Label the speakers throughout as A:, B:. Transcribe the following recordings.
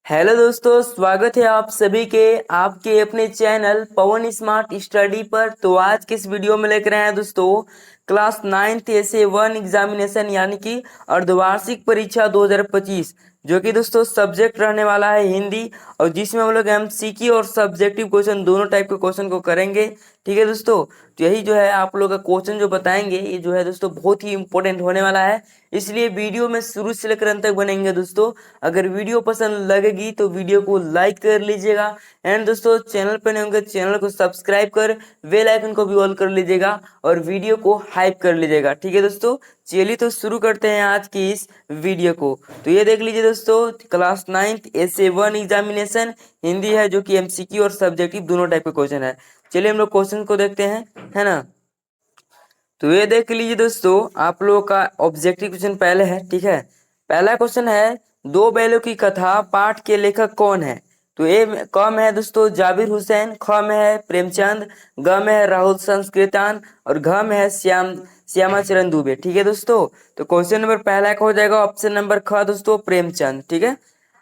A: Hello दोस्तों, स्वागत है आप सभी के आपके अपने चैनल पवन स्मार्ट स्टडी पर। तो आज के इस वीडियो में लेकर आए हैं दोस्तों क्लास 9th SA1 एग्जामिनेशन यानी कि अर्धवार्षिक परीक्षा 2025, जो कि दोस्तों सब्जेक्ट रहने वाला है हिंदी, और जिसमें हम लोग एमसीक्यू और सब्जेक्टिव क्वेश्चन दोनों टाइप के क्वेश्चन को करेंगे। ठीक है दोस्तों, तो यही जो है आप लोग का क्वेश्चन जो बताएंगे ये जो है दोस्तों बहुत ही इंपॉर्टेंट होने वाला है, इसलिए वीडियो में शुरू से लेकर अंत तक बनेंगे दोस्तों। अगर वीडियो पसंद लगेगी तो वीडियो को लाइक कर लीजिएगा, एंड दोस्तों चैनल पर नए होंगे चैनल को सब्सक्राइब कर बेल आइकन को भी ऑल कर लीजिएगा और वीडियो को हाइप कर लीजिएगा। ठीक है दोस्तों, चलिए तो शुरू करते हैं आज की इस वीडियो को। तो ये देख लीजिए दोस्तों, class 9th SA1 examination Hindi है, जो कि एमसीक्यू और सब्जेक्टिव दोनों टाइप के क्वेश्चन है। चलिए हम लोग क्वेश्चन को देखते हैं, है ना। तो ये देख लीजिए दोस्तों, आप लोगों का ऑब्जेक्टिव क्वेश्चन पहले है। ठीक है, पहला क्वेश्चन है दो बैलों की कथा पाठ के लेखक कौन है। तो ए क में है दोस्तों जाबिर हुसैन, ख में है प्रेमचंद, ग में है राहुल संस्कृतान और घ में है श्यामाचरण दुबे। ठीक है दोस्तों, तो क्वेश्चन नंबर पहला का हो जाएगा ऑप्शन नंबर ख दोस्तों, प्रेमचंद। ठीक है,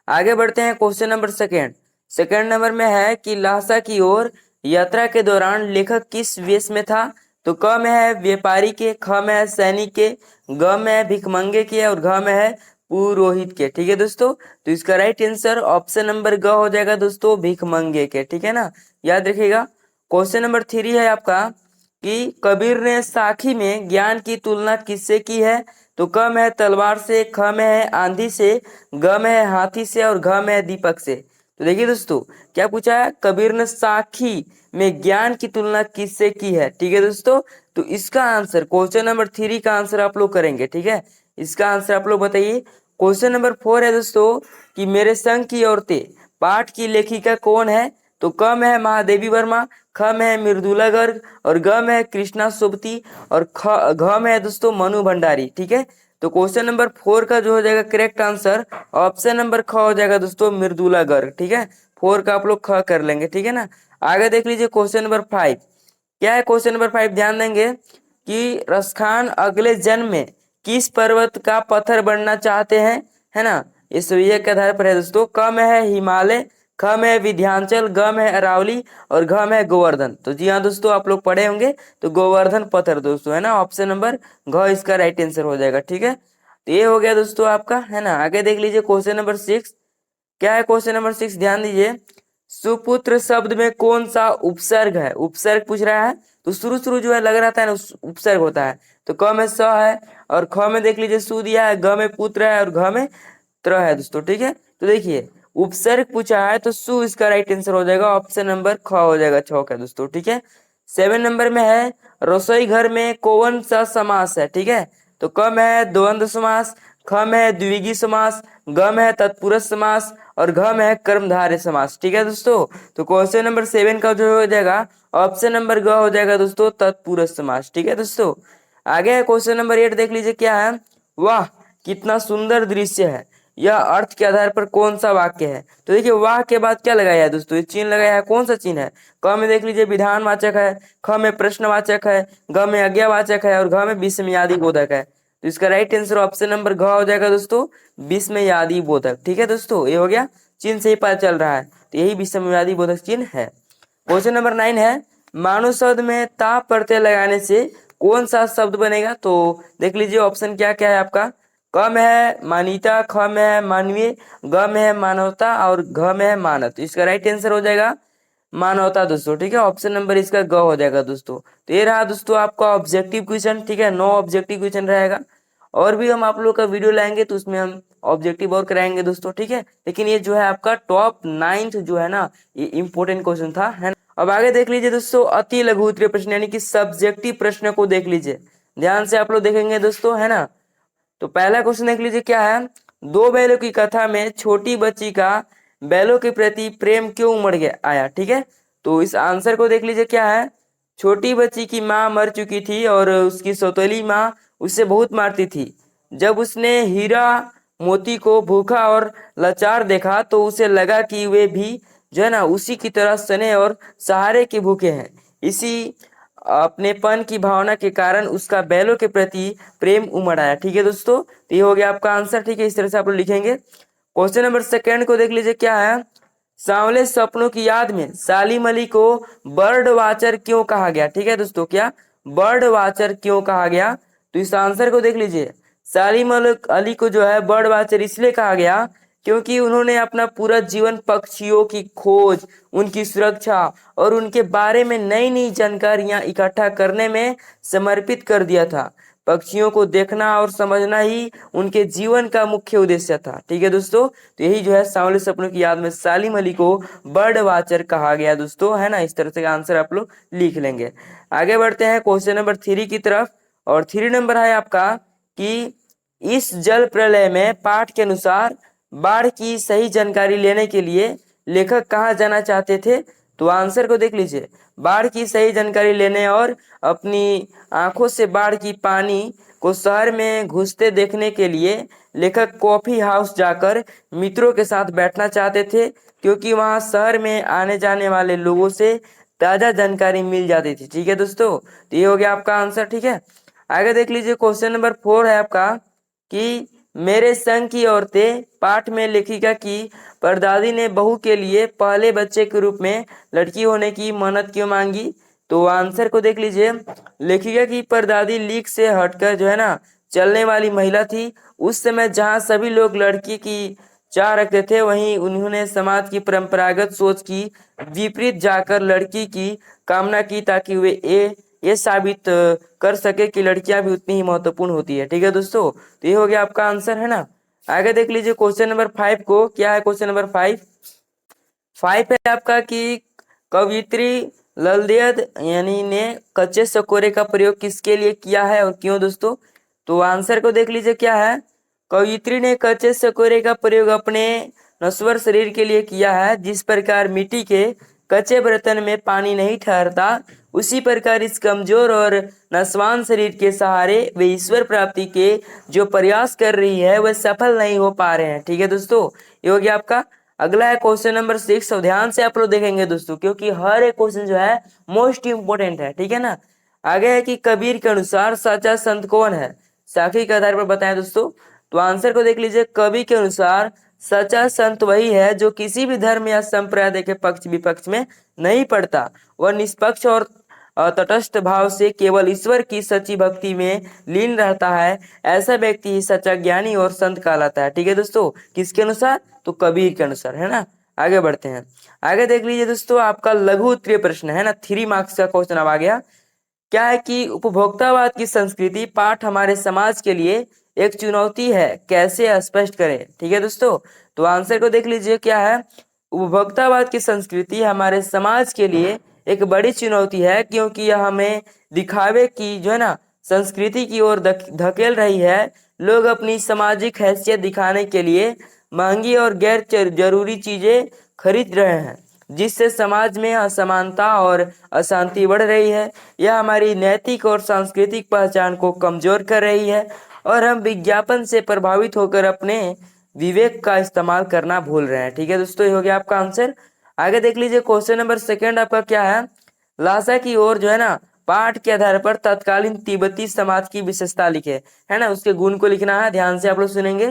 A: आगे बढ़ते हैं question number second. Second number में है कि लहसा की ओर यात्रा के दौरान लेखक किस वेश में था। तो क में है व्यापारी के, ख में है सैनिक के, ग में है भिखमंगे के और घ में है पुरोहित के। ठीक है दोस्तों, तो इसका राइट आंसर ऑप्शन नंबर ग हो जाएगा दोस्तों, भिखमंगे के। ठीक है ना, याद रखिएगा। क्वेश्चन नंबर 3 है आपका कि कबीर ने साखी में ज्ञान की तुलना किससे की है। तो क में है तलवार से, ख में है आंधी से, ग में है हाथी से और घ में है दीपक से। तो देखिए दोस्तों, क्या पूछा है, कबीर ने साखी में ज्ञान की तुलना किससे की है। ठीक है दोस्तों, तो इसका आंसर क्वेश्चन नंबर 3 का आंसर आप लोग करेंगे। ठीक है, इसका आंसर आप लोग बताइए। क्वेश्चन नंबर 4 है दोस्तों कि मेरे संग की औरतें पाठ की लेखिका कौन है। तो क में है महादेवी वर्मा, ख में है मृदुला गर्ग और ग में है कृष्णा सोबती और घ में है दोस्तों मनु भंडारी। ठीक है, तो क्वेश्चन नंबर 4 का जो हो जाएगा करेक्ट आंसर ऑप्शन नंबर ख हो जाएगा दोस्तों, मृदुला गर्ग। ठीक है, 4 का आप लोग ख कर लेंगे। ठीक है ना, आगे देख लीजिए क्वेश्चन नंबर 5। क्या है क्वेश्चन नंबर 5, ध्यान देंगे कि रसखान अगले जन्म में किस पर्वत का पत्थर बनना चाहते हैं, है ना। इस विषय के आधार पर है दोस्तों, क में है हिमालय, ख में है विंध्याचल, ग में है अरावली और घ में है गोवर्धन। तो जी हाँ दोस्तों, आप लोग पढ़े होंगे, तो गोवर्धन पत्थर दोस्तों, है ना, ऑप्शन नंबर घ इसका राइट आंसर हो जाएगा। ठीक है, तो ये हो गया दोस्तों आपका, है ना। आगे देख लीजिए क्वेश्चन नंबर 6। क्या है क्वेश्चन नंबर 6, ध्यान दीजिए। सुपुत्र शब्द में कौन सा उपसर्ग है, उपसर्ग पूछ रहा है। तो शुरू शुरू जो है लग रहा था ना उपसर्ग होता है। तो क में स है और ख में देख लीजिए सु दिया है, ग में पुत्र है और घ में त्र है दोस्तों। ठीक है, तो देखिए उपसर्ग पूछा है तो सु इसका राइट आंसर हो जाएगा, ऑप्शन नंबर ख हो जाएगा, 6 का दोस्तों। ठीक है, 7 नंबर में है रसोई घर में कौन सा समास है। ठीक है, तो क में है द्वंद्व समास, ख में है द्विगी समास, ग में है तत्पुरुष समास और घ में है कर्मधारय समास। ठीक है दोस्तों, तो क्वेश्चन नंबर 7 का जो हो जाएगा ऑप्शन नंबर ग हो जाएगा दोस्तों, तत्पुरुष समास। ठीक है दोस्तों, आगे है क्वेश्चन नंबर 8, देख लीजिए क्या है। वाह कितना सुंदर दृश्य है, यह अर्थ के आधार पर कौन सा वाक्य है। तो देखिए वाह के बाद क्या लगाया है दोस्तों, ये चिन्ह लगाया है, कौन सा चिन्ह है। क में देख लीजिए विधानवाचक है, ख में प्रश्नवाचक है, ग में आज्ञावाचक है और घ में विस्मयादि बोधक है। तो इसका राइट आंसर ऑप्शन नंबर घ हो जाएगा दोस्तों, विस्मयादि बोधक। ठीक है दोस्तों, ये हो गया, चिन्ह से ही पता चल रहा है, तो यही विस्मयादि बोधक चिन्ह है। क्वेश्चन नंबर 9 है मानव शब्द में ता प्रत्यय लगाने से कौन सा शब्द बनेगा। तो देख लीजिए ऑप्शन क्या क्या है आपका। क में है मानिता, ख में है मानवीय, ग में है मानवता और घ में है मानव। तो इसका राइट आंसर हो जाएगा मानवता दोस्तों। ठीक है, ऑप्शन नंबर इसका ग हो जाएगा दोस्तों। तो ये रहा दोस्तों आपका ऑब्जेक्टिव क्वेश्चन। ठीक है, 9 ऑब्जेक्टिव क्वेश्चन रहेगा, और भी हम आप लोग का वीडियो लाएंगे तो उसमें हम ऑब्जेक्टिव और कराएंगे दोस्तों। ठीक है, लेकिन ये जो है आपका टॉप 9th जो है ना, ये इंपॉर्टेंट क्वेश्चन था, है ना। अब आगे देख लीजिए दोस्तों अति लघु उत्तरीय प्रश्न यानी कि सब्जेक्टिव प्रश्न को देख लीजिए, ध्यान से आप लोग देखेंगे दोस्तों, है ना। तो पहला क्वेश्चन देख लीजिए क्या है। दो बैलों की कथा में छोटी बच्ची का बैलों के प्रति प्रेम क्यों उमड़ गया आया। ठीक है, तो इस आंसर को देख लीजिए क्या है। छोटी बच्ची की माँ मर चुकी थी और उसकी सौतेली माँ उसे बहुत मारती थी। जब उसने हीरा मोती को भूखा और लाचार देखा तो उसे लगा कि वे भी जो है ना उसी की तरह सने और सहारे के भूखे हैं। इसी अपनेपन की भावना के कारण उसका बैलों के प्रति प्रेम उमड़ आया। ठीक है दोस्तों, तो ये हो गया आपका आंसर। ठीक है, इस तरह से आप लोग लिखेंगे। क्वेश्चन नंबर सेकंड को देख लीजिए क्या है। सांवले सपनों की याद में सालिम अली को बर्ड वाचर क्यों कहा गया। ठीक है दोस्तों, क्या बर्ड वाचर क्यों कहा गया, तो इस आंसर को देख लीजिए। सालिम अली को जो है बर्ड वाचर इसलिए कहा गया क्योंकि उन्होंने अपना पूरा जीवन पक्षियों की खोज, उनकी सुरक्षा और उनके बारे में नई नई जानकारियां इकट्ठा करने में समर्पित कर दिया था। पक्षियों को देखना और समझना ही उनके जीवन का मुख्य उद्देश्य था। ठीक है दोस्तों, तो यही जो है सांवले सपनों की याद में सालिम अली को बर्ड वाचर कहा गया दोस्तों, है ना। इस तरह से आंसर आप लोग लिख लेंगे। आगे बढ़ते हैं क्वेश्चन नंबर 3 की तरफ, और 3 नंबर है आपका कि इस जल प्रलय में पाठ के अनुसार बाढ़ की सही जानकारी लेने के लिए लेखक कहाँ जाना चाहते थे, तो आंसर को देख लीजिए। बाढ़ की सही जानकारी लेने और अपनी आंखों से बाढ़ की पानी को शहर में घुसते देखने के लिए लेखक कॉफी हाउस जाकर मित्रों के साथ बैठना चाहते थे, क्योंकि वहां शहर में आने जाने वाले लोगों से ताजा जानकारी मिल जाती थी। ठीक है दोस्तों, तो ये हो गया आपका आंसर। ठीक है, आगे देख लीजिए क्वेश्चन नंबर 4 है आपका कि मेरे संग की औरतें पाठ में लेखिका की परदादी ने बहू के लिए पहले बच्चे के रूप में लड़की होने की मन्नत क्यों मांगी, तो आंसर को देख लीजिए। लेखिका की परदादी लीक से हटकर जो है ना चलने वाली महिला थी। उस समय जहां सभी लोग लड़की की चाह रखते थे, वहीं उन्होंने समाज की परंपरागत सोच की विपरीत जाकर लड़की की कामना की, ताकि वे ये साबित कर सके कि लड़कियां भी उतनी ही महत्वपूर्ण होती है। ठीक है दोस्तों, तो ये हो गया आपका आंसर, है ना। आगे देख लीजिए क्वेश्चन नंबर 5 को, क्या है क्वेश्चन नंबर 5 है आपका कि कवियत्री ललदेद यानी ने कच्चे सकोरे का प्रयोग किसके लिए किया है और क्यों दोस्तों, तो आंसर को देख लीजिए क्या है। कवियत्री ने कच्चे सकोरे का प्रयोग अपने नश्वर शरीर के लिए किया है। जिस प्रकार मिट्टी के कच्चे बर्तन में पानी नहीं ठहरता, उसी प्रकार इस कमजोर और नस्वान शरीर के सहारे वे ईश्वर प्राप्ति के जो प्रयास कर रही है वह सफल नहीं हो पा रहे हैं। ठीक है दोस्तों, ये हो गया आपका। अगला है क्वेश्चन नंबर 6, और ध्यान से आप लोग देखेंगे दोस्तों, क्योंकि हर एक क्वेश्चन जो है मोस्ट इंपोर्टेंट है। ठीक है ना। आगे है कि कबीर के अनुसार सच्चा संत कौन है, साखी के आधार पर बताएं दोस्तों, तो आंसर को देख लीजिए। कवि के अनुसार सच्चा संत वही है जो किसी भी धर्म या संप्रदाय के पक्ष विपक्ष में नहीं पड़ता, वह निष्पक्ष और तटस्थ भाव से केवल ईश्वर की सच्ची भक्ति में लीन रहता है। ऐसा व्यक्ति ही सच्चा ज्ञानी और संत कहलाता है। ठीक है दोस्तों, किसके अनुसार, तो कबीर के अनुसार, है ना। आगे बढ़ते हैं। आगे देख लीजिए दोस्तों, आपका लघु उत्तरीय प्रश्न है ना, 3 मार्क्स का क्वेश्चन अब आ गया। क्या है कि उपभोक्तावाद की संस्कृति पाठ हमारे समाज के लिए एक चुनौती है, कैसे स्पष्ट करें। ठीक है दोस्तों, तो आंसर को देख लीजिए क्या है। उपभोक्तावाद की संस्कृति हमारे समाज के लिए एक बड़ी चुनौती है, क्योंकि यह हमें दिखावे की जो है ना संस्कृति की ओर धकेल रही है। लोग अपनी सामाजिक हैसियत दिखाने के लिए महंगी और गैर जरूरी चीजें खरीद रहे हैं, जिससे समाज में असमानता और अशांति बढ़ रही है। यह हमारी नैतिक और सांस्कृतिक पहचान को कमजोर कर रही है, और हम विज्ञापन से प्रभावित होकर अपने विवेक का इस्तेमाल करना भूल रहे हैं। ठीक है दोस्तों, ये हो गया आपका आंसर। आगे देख लीजिए क्वेश्चन नंबर 2 आपका क्या है। लासा की ओर जो है ना पाठ के आधार पर तत्कालीन तिब्बती समाज की विशेषता लिखे, है ना, उसके गुण को लिखना है। ध्यान से आप लोग सुनेंगे।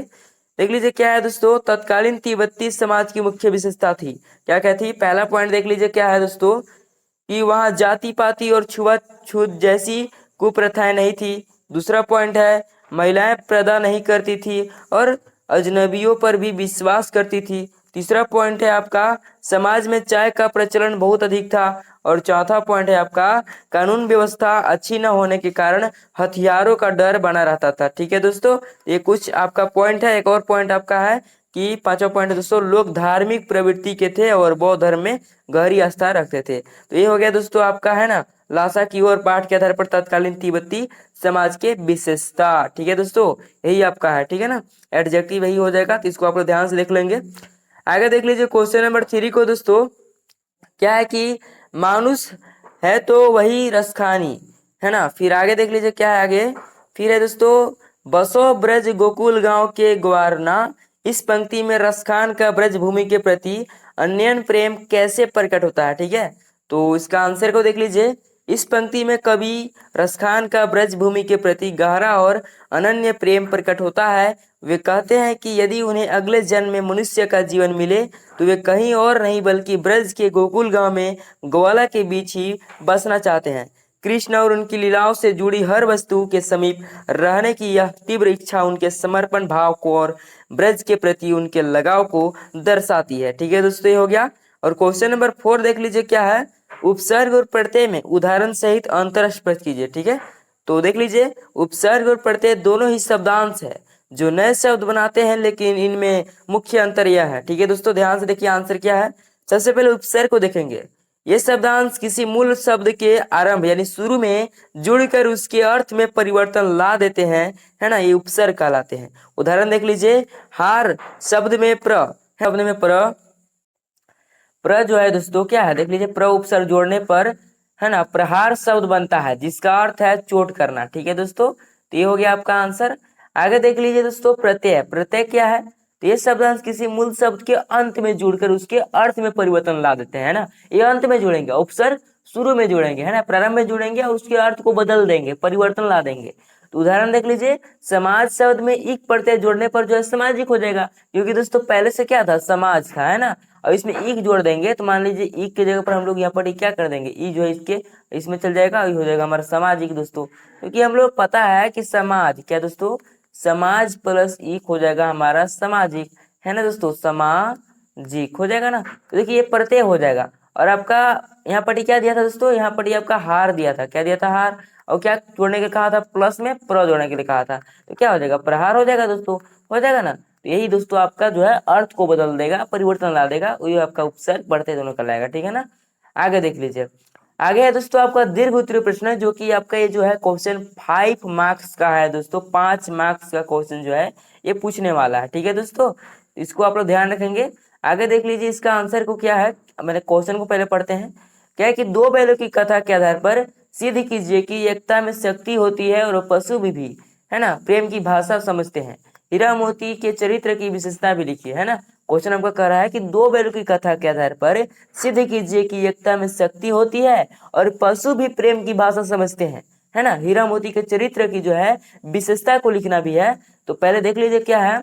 A: देख लीजिए क्या है दोस्तों, तत्कालीन तिब्बती समाज की मुख्य विशेषता थी, क्या क्या थी। पहला पॉइंट देख लीजिए क्या है दोस्तों, कि वहां जाति पाति और छुआछूत जैसी कुप्रथाएं नहीं थी। दूसरा पॉइंट है महिलाएं पर्दा नहीं करती थी और अजनबियों पर भी विश्वास करती थी। तीसरा पॉइंट है आपका समाज में चाय का प्रचलन बहुत अधिक था। और चौथा पॉइंट है आपका कानून व्यवस्था अच्छी न होने के कारण हथियारों का डर बना रहता था। ठीक है दोस्तों, ये कुछ आपका पॉइंट है। एक और पॉइंट आपका है कि 5वां पॉइंट है दोस्तों, लोग धार्मिक प्रवृत्ति के थे और बौद्ध धर्म में गहरी आस्था रखते थे। तो ये हो गया दोस्तों आपका, है ना, लासा की ओर पाठ के आधार पर तत्कालीन तिब्बती समाज के विशेषता। ठीक है दोस्तों, यही आपका है। ठीक है ना, एडजेक्टिव यही हो जाएगा, तो इसको आप लोग ध्यान से देख लेंगे। आगे देख लीजिए क्वेश्चन नंबर 3 को दोस्तों, क्या है कि मानुष है तो वही रसखानी, है ना। फिर आगे देख लीजिए क्या है आगे, फिर है दोस्तों बसो ब्रज गोकुल गांव के ग्वारना। इस पंक्ति में रसखान का ब्रज भूमि के प्रति अन्यन प्रेम कैसे प्रकट होता है। ठीक है, तो इसका आंसर को देख लीजिए। इस पंक्ति में कवि रसखान का ब्रज भूमि के प्रति गहरा और अनन्य प्रेम प्रकट होता है। वे कहते हैं कि यदि उन्हें अगले जन्म में मनुष्य का जीवन मिले तो वे कहीं और नहीं बल्कि ब्रज के गोकुल गांव में ग्वाला के बीच ही बसना चाहते हैं। कृष्ण और उनकी लीलाओं से जुड़ी हर वस्तु के समीप रहने की यह तीव्र इच्छा उनके समर्पण भाव को और ब्रज के प्रति उनके लगाव को दर्शाती है। ठीक है दोस्तों, ये हो गया। और क्वेश्चन नंबर 4 देख लीजिए क्या है। उपसर्ग और प्रत्यय में उदाहरण सहित अंतर स्पष्ट कीजिए। ठीक है, तो देख लीजिए उपसर्ग और प्रत्यय दोनों ही शब्दांश है जो नए शब्द बनाते हैं, लेकिन इनमें मुख्य अंतर यह है। ठीक है दोस्तों, ध्यान से देखिए आंसर क्या है। सबसे पहले उपसर्ग को देखेंगे। ये शब्दांश किसी मूल शब्द के आरंभ यानी शुरू में जुड़कर उसके अर्थ में परिवर्तन ला देते हैं, है ना, ये उपसर्ग कहलाते हैं। उदाहरण देख लीजिए, हार शब्द में प्र जो है दोस्तों क्या है, देख लीजिए प्र उपसर्ग जोड़ने पर, है ना, प्रहार शब्द बनता है जिसका अर्थ है चोट करना। ठीक है दोस्तों, तो ये हो गया आपका आंसर। आगे देख लीजिए दोस्तों, प्रत्यय। प्रत्यय क्या है, तो ये शब्दांश किसी मूल शब्द के अंत में जुड़कर उसके अर्थ में परिवर्तन ला देते हैं, है ना। ये अंत में जुड़ेंगे, उपसर्ग शुरू में जुड़ेंगे, है ना, प्रारंभ में जुड़ेंगे और उसके अर्थ को बदल देंगे, परिवर्तन ला देंगे। तो उदाहरण देख लीजिए, समाज शब्द में इक प्रत्यय जोड़ने पर जो है सामाजिक हो जाएगा, क्योंकि दोस्तों पहले से क्या था, समाज था, है ना। और इसमें ईक जोड़ देंगे तो मान लीजिए ईक की जगह पर हम लोग यहाँ पर क्या कर देंगे, ई जो है इसके इसमें चल जाएगा, हो जाएगा हमारा सामाजिक दोस्तों। क्योंकि हम लोग पता है कि समाज क्या दोस्तों, समाज प्लस ईक हो जाएगा हमारा सामाजिक, है ना दोस्तों, सामाजिक हो जाएगा ना। तो देखिए ये प्रत्यय हो जाएगा। और आपका यहाँ पर क्या दिया था दोस्तों, यहाँ पर आपका हार दिया था, क्या दिया था, हार। और क्या जोड़ने के कहा था, प्लस में प्र जोड़ने के लिए कहा था, तो क्या हो जाएगा, प्रहार हो जाएगा दोस्तों, हो जाएगा ना। तो यही दोस्तों आपका जो है अर्थ को बदल देगा, परिवर्तन ला देगा, वही आपका उपसर्ग बढ़ते दोनों का लाएगा। ठीक है ना। आगे देख लीजिए, आगे है दोस्तों आपका दीर्घ उत्तरीय प्रश्न, जो कि आपका ये जो है क्वेश्चन 5 मार्क्स का है दोस्तों। 5 मार्क्स का क्वेश्चन जो है ये पूछने वाला है। ठीक है दोस्तों, इसको आप लोग ध्यान रखेंगे। आगे देख लीजिए इसका आंसर को क्या है, मैंने क्वेश्चन को पहले पढ़ते हैं। क्या है कि दो बैलों की कथा के आधार पर सिद्ध कीजिए कि एकता में शक्ति होती है और पशु भी, है ना, प्रेम की भाषा समझते हैं। हीरा मोती के चरित्र की विशेषता भी लिखिए, है ना। क्वेश्चन आपका कह रहा है कि दो बैलों की कथा के आधार पर सिद्ध कीजिए कि एकता में शक्ति होती है और पशु भी प्रेम की भाषा समझते हैं, है ना। हीरा मोती के चरित्र की जो है विशेषता को लिखना भी है। तो पहले देख लीजिए क्या है,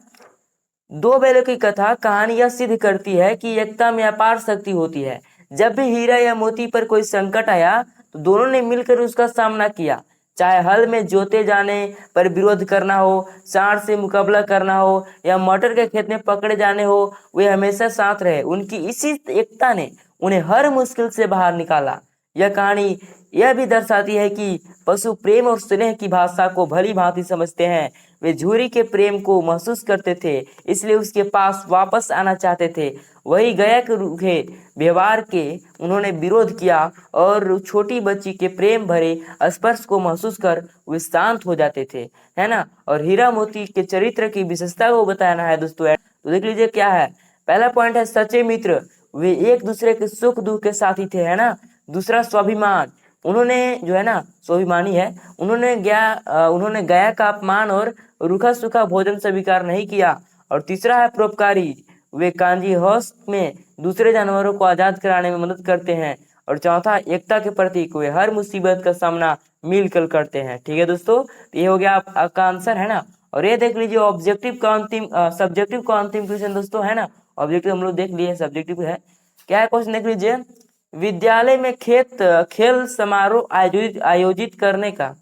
A: दो बैलों की कथा कहानी यह सिद्ध करती है कि एकता में अपार शक्ति होती है। जब भी हीरा या मोती पर कोई संकट आया तो दोनों ने मिलकर उसका सामना किया। चाहे हल में जोते जाने पर विरोध करना हो, सांड से मुकाबला करना हो या मटर के खेत में पकड़े जाने हो, वे हमेशा साथ रहे। उनकी इसी एकता ने उन्हें हर मुश्किल से बाहर निकाला। यह कहानी यह भी दर्शाती है कि पशु प्रेम और स्नेह की भाषा को भली भांति समझते हैं। वे झूरी के प्रेम को महसूस करते थे, इसलिए उसके पास वापस आना चाहते थे। वही गया के रूखे व्यवहार के उन्होंने विरोध किया और छोटी बच्ची के प्रेम भरे स्पर्श को महसूस कर वे शांत हो जाते थे, है ना। और हीरा मोती के चरित्र की विशेषता को बताना है दोस्तों। तो देख लीजिए क्या है, पहला पॉइंट है सच्चे मित्र, वे एक दूसरे के सुख दुख के साथी थे, है ना। दूसरा स्वाभिमान, उन्होंने जो है ना स्वाभिमानी है, उन्होंने गया का अपमान और रूखा सूखा भोजन स्वीकार नहीं किया। और तीसरा है परोपकारी, वे कांजी हौस में दूसरे जानवरों को आजाद कराने में मदद करते हैं। और चौथा एकता के प्रतीक, वे हर मुसीबत का सामना मिलकर करते हैं। ठीक है दोस्तों, तो ये हो गया आपका आंसर, है ना। और ये देख लीजिए ऑब्जेक्टिव का अंतिम सब्जेक्टिव का अंतिम क्वेश्चन दोस्तों, है ना। ऑब्जेक्टिव हम लोग देख लिए, सब्जेक्टिव है क्या है क्वेश्चन देख लीजिए। विद्यालय में खेल समारोह आयोजित करने का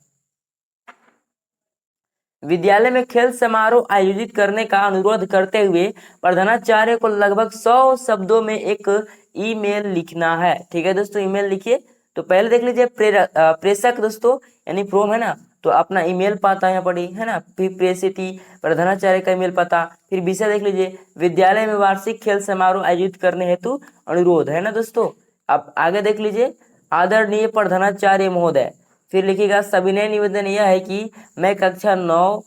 A: विद्यालय में खेल समारोह आयोजित करने का अनुरोध करते हुए प्रधानाचार्य को लगभग 100 शब्दों में एक ईमेल लिखना है। ठीक है दोस्तों, ईमेल लिखिए। तो पहले देख लीजिए प्रेषक दोस्तों यानी प्रोम, है ना, तो अपना ईमेल पता यहाँ पड़ी, है ना। फिर प्रेषिती प्रधानाचार्य का ईमेल पता। फिर विषय देख लीजिए, विद्यालय में वार्षिक खेल समारोह आयोजित करने हेतु अनुरोध, है ना दोस्तों। अब आगे देख लीजिए, आदरणीय प्रधानाचार्य महोदय। फिर लिखिएगा सविनय निवेदन यह है कि मैं कक्षा 9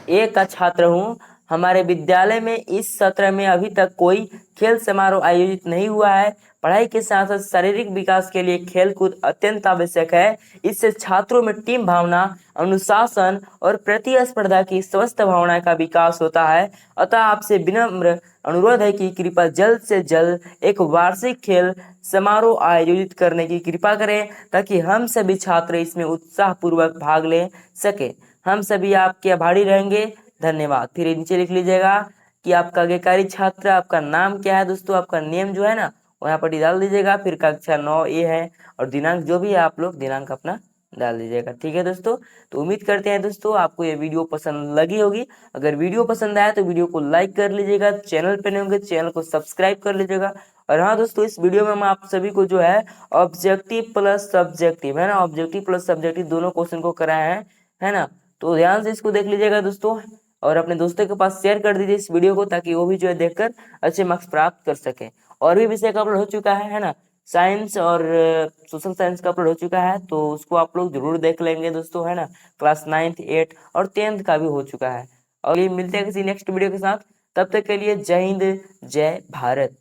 A: ए का छात्र हूँ। हमारे विद्यालय में इस सत्र में अभी तक कोई खेल समारोह आयोजित नहीं हुआ है। पढ़ाई के साथ साथ शारीरिक विकास के लिए खेलकूद अत्यंत आवश्यक है। इससे छात्रों में टीम भावना, अनुशासन और प्रतिस्पर्धा की स्वस्थ भावना का विकास होता है। अतः आपसे विनम्र अनुरोध है कि कृपया जल्द से जल्द एक वार्षिक खेल समारोह आयोजित करने की कृपा करें, ताकि हम सभी छात्र इसमें उत्साह पूर्वक भाग ले सके। हम सभी आपके आभारी रहेंगे। धन्यवाद। फिर नीचे लिख लीजिएगा कि आपका आज्ञाकारी छात्र, आपका नाम क्या है दोस्तों, आपका नेम जो है ना वो यहाँ पर डाल दीजिएगा। फिर कक्षा 9A है और दिनांक जो भी है आप लोग दिनांक अपना डाल दीजिएगा। ठीक है दोस्तों, तो उम्मीद करते हैं दोस्तों आपको ये वीडियो पसंद लगी होगी। अगर वीडियो पसंद आया तो वीडियो को लाइक कर लीजिएगा, चैनल पे नए होंगे चैनल को सब्सक्राइब कर लीजिएगा। और हाँ दोस्तों, इस वीडियो में हम आप सभी को जो है ऑब्जेक्टिव प्लस सब्जेक्टिव है ना, ऑब्जेक्टिव प्लस सब्जेक्टिव दोनों क्वेश्चन को कराया है ना, तो ध्यान से इसको देख लीजिएगा दोस्तों। और अपने दोस्तों के पास शेयर कर दीजिए इस वीडियो को, ताकि वो भी जो है देखकर अच्छे मार्क्स प्राप्त कर सके। और भी विषय का अपलोड हो चुका है ना, साइंस और सोशल साइंस का अपलोड हो चुका है, तो उसको आप लोग जरूर देख लेंगे दोस्तों, है ना। क्लास 9th 8 और 10th का भी हो चुका है। और ये मिलते हैं किसी नेक्स्ट वीडियो के साथ, तब तक के लिए जय हिंद, जय भारत।